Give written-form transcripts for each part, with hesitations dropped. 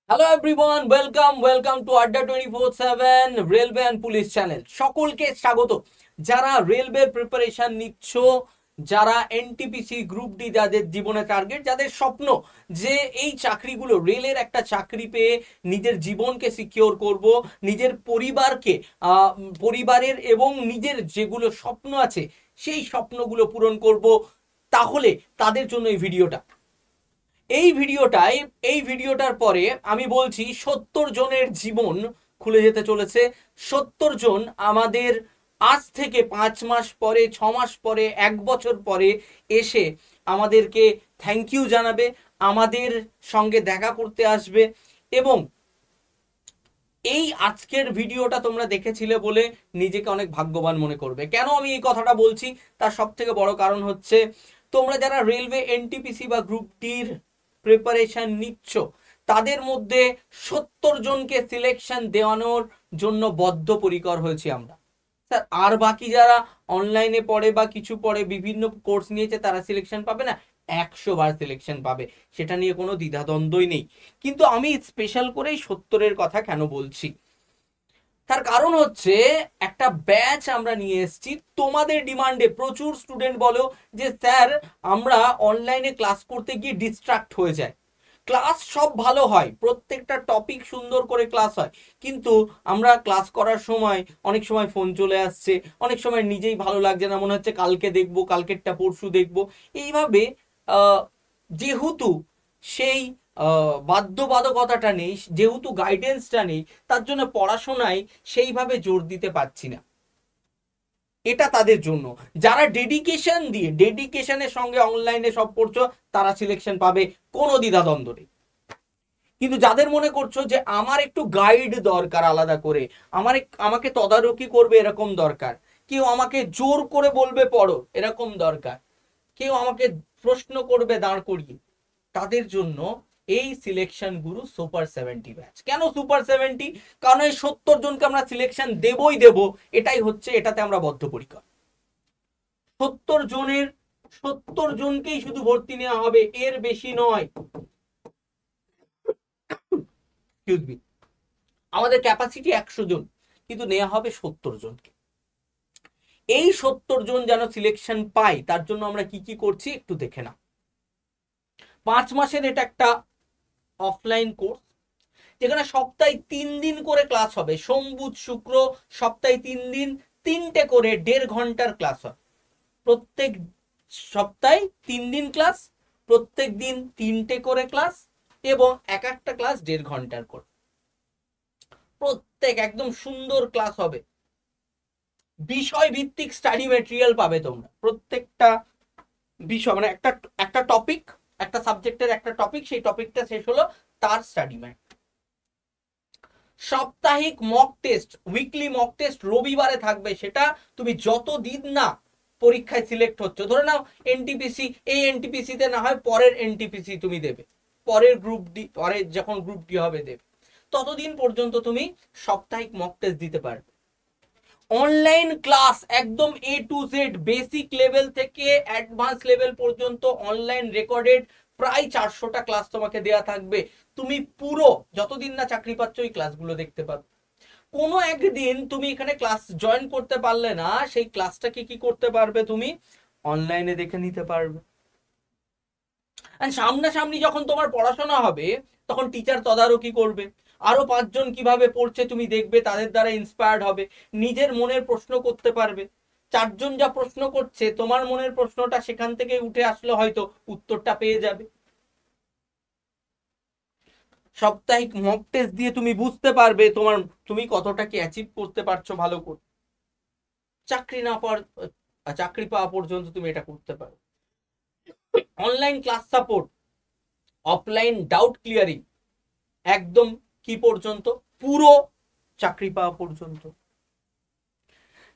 Hello everyone, welcome to আড্ডা 24/7 railway and police channel. সকলকে স্বাগত। যারা রেলওয়ে প্রিপারেশন নিচ্ছ, যারা এনটিপিসি গ্রুপ ডি, যাদের জীবনে টার্গেট, যাদের স্বপ্ন যে এই চাকরিগুলো, রেলের একটা চাকরি পেয়ে নিজের জীবনকে সিকিওর করব, নিজের পরিবারকে পরিবারের এবং নিজের যেগুলো স্বপ্ন আছে সেই স্বপ্নগুলো পূরণ করব, তাহলে তাদের জন্য এই ভিডিওটা। এই ভিডিওটার পরে আমি বলছি 70 জনের জীবন খুলে যেতে চলেছে। 70 জন আমাদের আজ থেকে 5 মাস পরে, 6 মাস পরে, 1 বছর পরে এসে আমাদেরকে থ্যাংক ইউ জানাবে, আমাদের সঙ্গে দেখা করতে আসবে। এবং এই আজকের ভিডিওটা তোমরা দেখেছিলে বলে নিজেকে অনেক ভাগ্যবান মনে করবে। কেন আমি এই কথাটা বলছি তার সব থেকে বড় কারণ হচ্ছে, তোমরা যারা রেলওয়ে এনটিপিসি বা গ্রুপ ডির প্রিপারেশন নিচ্ছ, তাদের মধ্যে 70 জনকে সিলেকশন দেওয়ানোর জন্য বদ্ধপরিকর হয়েছি আমরা। স্যার, আর বাকি যারা অনলাইনে পড়ে বা কিছু পড়ে, বিভিন্ন কোর্স নিয়েছে, তারা সিলেকশন পাবে না? 100 বার সিলেকশন পাবে, সেটা নিয়ে কোনো দ্বিধাদ্বন্দ্বই নেই। কিন্তু আমি স্পেশাল করেই 70-এর কথা কেন বলছি, তার কারণ হচ্ছে একটা ব্যাচ আমরা নিয়ে এসেছি তোমাদের ডিমান্ডে। প্রচুর স্টুডেন্ট বলো যে স্যার, আমরা অনলাইনে ক্লাস করতে গিয়ে ডিস্ট্রাক্ট হয়ে যায়। ক্লাস সব ভালো হয়, প্রত্যেকটা টপিক সুন্দর করে ক্লাস হয়, কিন্তু আমরা ক্লাস করার সময় অনেক সময় ফোন চলে আসছে, অনেক সময় নিজেই ভালো লাগছে না, মনে হচ্ছে কালকে দেখবো, কালকেরটা পরশু দেখবো। এইভাবে যেহেতু সেই বাধ্যবাধকতাটা নেই, যেহেতু গাইডেন্সটা নেই, তার জন্য পড়াশোনায় সেইভাবে জোর দিতে পারছি না। এটা তাদের জন্য। যারা ডেডিকেশনের সঙ্গে অনলাইনে সব পড়ছো, তারা সিলেকশন পাবে, কোনো দ্বিধাদ্বন্দ্ব নেই। কিন্তু যাদের মনে করছো যে আমার একটু গাইড দরকার আলাদা করে, আমাকে তদারকি করবে এরকম দরকার, কেউ আমাকে জোর করে বলবে পড়ো এরকম দরকার, কেউ আমাকে প্রশ্ন করবে দাঁড় করিয়ে, তাদের জন্য এই সিলেকশন গুরু সুপার 70 ব্যাচ। কেন সুপার 70? কারণ এই 70 জনকে আমরা সিলেকশন দেবই দেব, এটাই হচ্ছে, এটাতে আমরা বদ্ধপরিকর। 70 জনের 70 জনকেই শুধু ভর্তি নেওয়া হবে, এর বেশি নয়। Excuse me. আমাদের ক্যাপাসিটি 100 জন, কিন্তু নেওয়া হবে 70 জনকে। এই 70 জন যেন সিলেকশন পাই, তার জন্য আমরা কি কি করছি একটু দেখে না। 5 মাসের এটা একটা অফলাইন কোর্স, যেখানে সপ্তাহে 3 দিন করে ক্লাস হবে। সোম, বুধ, শুক্র, সপ্তাহে 3 দিন, 3টে করে 1.5 ঘন্টার ক্লাস হয়। প্রত্যেক সপ্তাহে 3 দিন ক্লাস, প্রত্যেক দিন 3টে করে ক্লাস, এবং এক একটা ক্লাস 1.5 ঘন্টার করে। প্রত্যেক একদম সুন্দর ক্লাস হবে। বিষয় ভিত্তিক স্টাডি মেটেরিয়াল পাবে তোমরা। প্রত্যেকটা বিষয় মানে একটা একটা টপিক, একটা সাবজেক্টের একটা টপিক, সেই টপিকটা শেষ হলো, তার স্টাডি ম্যাট। সাপ্তাহিক mock test, weekly mock test রবিবারে থাকবে। সেটা তুমি যত দিন না পরীক্ষায় সিলেক্ট হচ্ছে, ধরে নাও এনটিপিসি, এই এনটিপিসি তে না হয় পরের এনটিপিসি তুমি দেবে, পরের গ্রুপ ডি, পরে যখন গ্রুপ ডি হবে দেবে, ততদিন পর্যন্ত তুমি সাপ্তাহিক মক টেস্ট দিতে পারবে। অনলাইন ক্লাস একদম A to Z, basic level থেকে অ্যাডভান্স লেভেল পর্যন্ত অনলাইন রেকর্ডেড প্রায় 400টা ক্লাস তোমাকে দেয়া থাকবে। তুমি পুরো যতদিন না চাকরি পাচ্ছ ওই ক্লাসগুলো দেখতে পাবে। কোনো একদিন তুমি এখানে ক্লাস জয়েন করতে পারলে না, সেই ক্লাসটাকে কি করতে পারবে, তুমি অনলাইনে দেখে নিতে পারবে। আর সামনাসামনি যখন তোমার পড়াশোনা হবে, তখন টিচার তদারকি করবে, আরো 5 জন কিভাবে পড়ছে তুমি দেখবে, তাদের দ্বারা ইন্সপায়ার্ড হবে, নিজের মনের প্রশ্ন করতে পারবে। 4 জন যা প্রশ্ন করছে, তোমার মনের প্রশ্নটা সেখান থেকে উঠে আসলে হয়তো উত্তরটা পেয়ে যাবে। সাপ্তাহিক মক টেস্ট দিয়ে তুমি বুঝতে পারবে তুমি কতটা কি অ্যাচিভ করতে পারছো ভালো করে। চাকরি না পাওয়ার চাকরি পাওয়া পর্যন্ত তুমি এটা করতে পারো। Online class support, offline doubt clearing, একদম কি পর্যন্ত, পুরো চাকরি পাওয়া পর্যন্ত।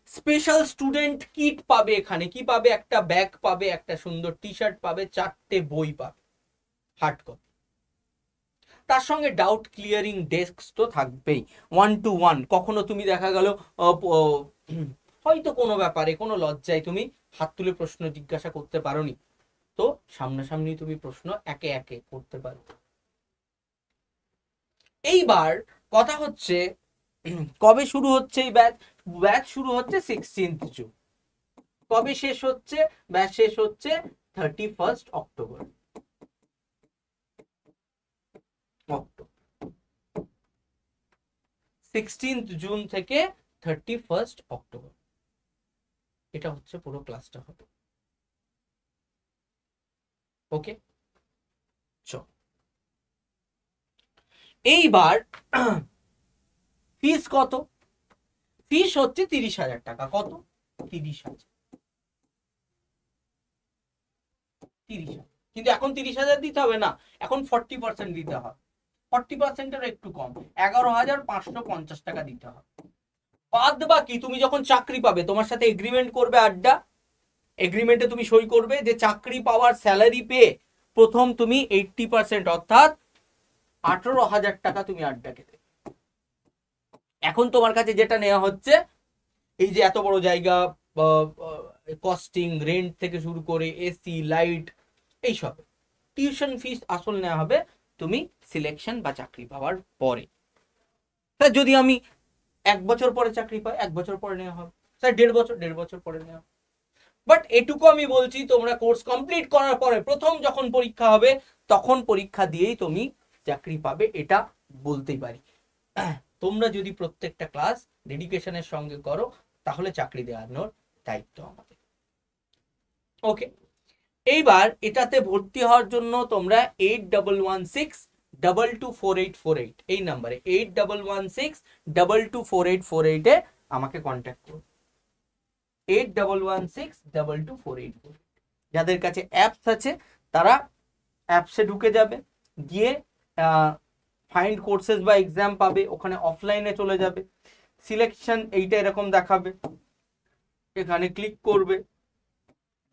স্পেশাল স্টুডেন্ট কিট পাবে। এখানে কি পাবে? একটা ব্যাগ পাবে, একটা সুন্দর টি শার্ট পাবে, 4টে বই পাবে হার্ড কপি। তার সঙ্গে ডাউট ক্লিয়ারিং ডেস্ক তো থাকবেই, 1 to 1। কখনো তুমি দেখা গেল হয়তো কোনো ব্যাপারে কোনো লজ্জায় তুমি হাত তুলে প্রশ্ন জিজ্ঞাসা করতে পারোনি, তো সামনাসামনি তুমি প্রশ্ন একে একে করতে পারো। এইবার কথা হচ্ছে কবে শুরু হচ্ছে এই ব্যাচ? ব্যাচ শুরু হচ্ছে 16th জুন। কবে শেষ হচ্ছে? ব্যাচ শেষ হচ্ছে 31st অক্টোবর। 16th জুন থেকে 31st অক্টোবর, এটা হচ্ছে পুরো ক্লাসটা হবে। ওকে, এইবার ফিস কত? ফিস হচ্ছে 30,000 টাকা। কত? 30,000। 30,000, কিন্তু এখন 30,000 দিতে হবে না, এখন 40% দিতে হবে। 40%-এর একটু কম, 11,550 টাকা দিতে হবে। বাদ বাকি তুমি যখন চাকরি পাবে, তোমার সাথে এগ্রিমেন্ট করবে আড্ডা, এগ্রিমেন্টে তুমি সই করবে যে চাকরি পাওয়ার স্যালারি পেয়ে প্রথম তুমি 80% অর্থাৎ 18,000 টাকা তুমি আড্ডা খেতে। এখন তোমার কাছে যেটা নেওয়া হচ্ছে, এই যে এত বড় জায়গা, কস্টিং, রেন্ট থেকে শুরু করে এসি, লাইট, এইসব টিউশন ফিস আসল নেওয়া হবে তুমি সিলেকশন বা চাকরি পাওয়ার পরে। স্যার যদি আমি 1 বছর পরে চাকরি পাই, 1 বছর পরে নেওয়া হবে। স্যার 1.5 বছর পরে নেওয়া হবে। বাট এটুকু আমি বলছি, তোমরা কোর্স কমপ্লিট করার পরে প্রথম যখন পরীক্ষা হবে তখন পরীক্ষা দিয়েই তুমি চাকরি পাবে, এটা বলতেই পারি। তোমরা যদি প্রত্যেকটা ক্লাস ডেডিকেশনের সঙ্গে করো তাহলে চাকরি দেওয়ানোর দায়িত্ব আমাদের। ওকে, এইবার এটাতে ভর্তি হওয়ার জন্য তোমরা 8116224848 এই নাম্বারে 8116224848 আমাকে কন্ট্যাক্ট করো। 8116224848। যাদের কাছে অ্যাপস আছে তারা অ্যাপসে ঢুকে যাবে, গিয়ে ফাইন্ড কোর্সেস বা এক্সাম পাবে, ওখানে অফলাইনে চলে যাবে, সিলেকশন এইটা এরকম দেখাবে, এখানে ক্লিক করবে,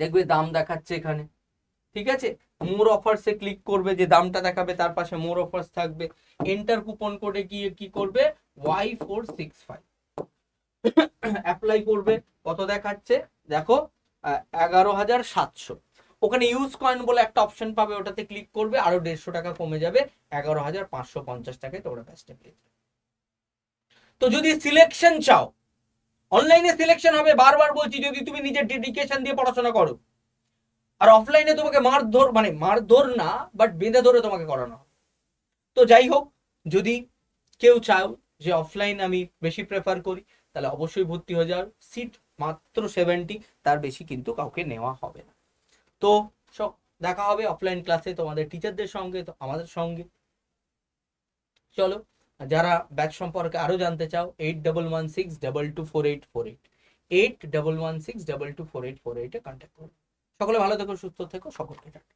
দেখবে দাম দেখাচ্ছে এখানে, ঠিক আছে। মোর অফার্সে ক্লিক করবে, যে দামটা দেখাবে তার পাশে মোর অফার্স থাকবে, এন্টার কুপন কোডে গিয়ে কি করবে Y465 অ্যাপ্লাই করবে। কত দেখাচ্ছে দেখো 11,700। ওখানে ইউজ কয়েন বলে একটা অপশন পাবে, ওটাতে ক্লিক করবে, আরো 150 টাকা কমে যাবে, 11,550 টাকায় তোমরা ব্যাচটা পেয়ে যাবে। তো যদি সিলেকশন চাও, অনলাইনে সিলেকশন হবে, বারবার বলছি, যদি তুমি নিজের ডেডিকেশন দিয়ে পড়াশোনা করো। আর অফলাইনে তোমাকে মারধর, মানে মারধর না, বাট বেঁধে ধরে তোমাকে করানো হবে। তো যাই হোক, যদি কেউ চাও যে অফলাইন আমি বেশি প্রেফার করি, তাহলে অবশ্যই ভর্তি হয়ে যাও। সিট মাত্র 70, তার বেশি কিন্তু কাউকে নেওয়া হবে না। তো সব দেখা হবে অফলাইন ক্লাসে তোমাদের টিচারদের সঙ্গে, তো আমাদের সঙ্গে। চলো, যারা ব্যাচ সম্পর্কে আরো জানতে চাও 8116224848 8116224848 কন্ট্যাক্ট করো। সকলে ভালো থেকো, সুস্থ থেকো, সকলকে টাটা।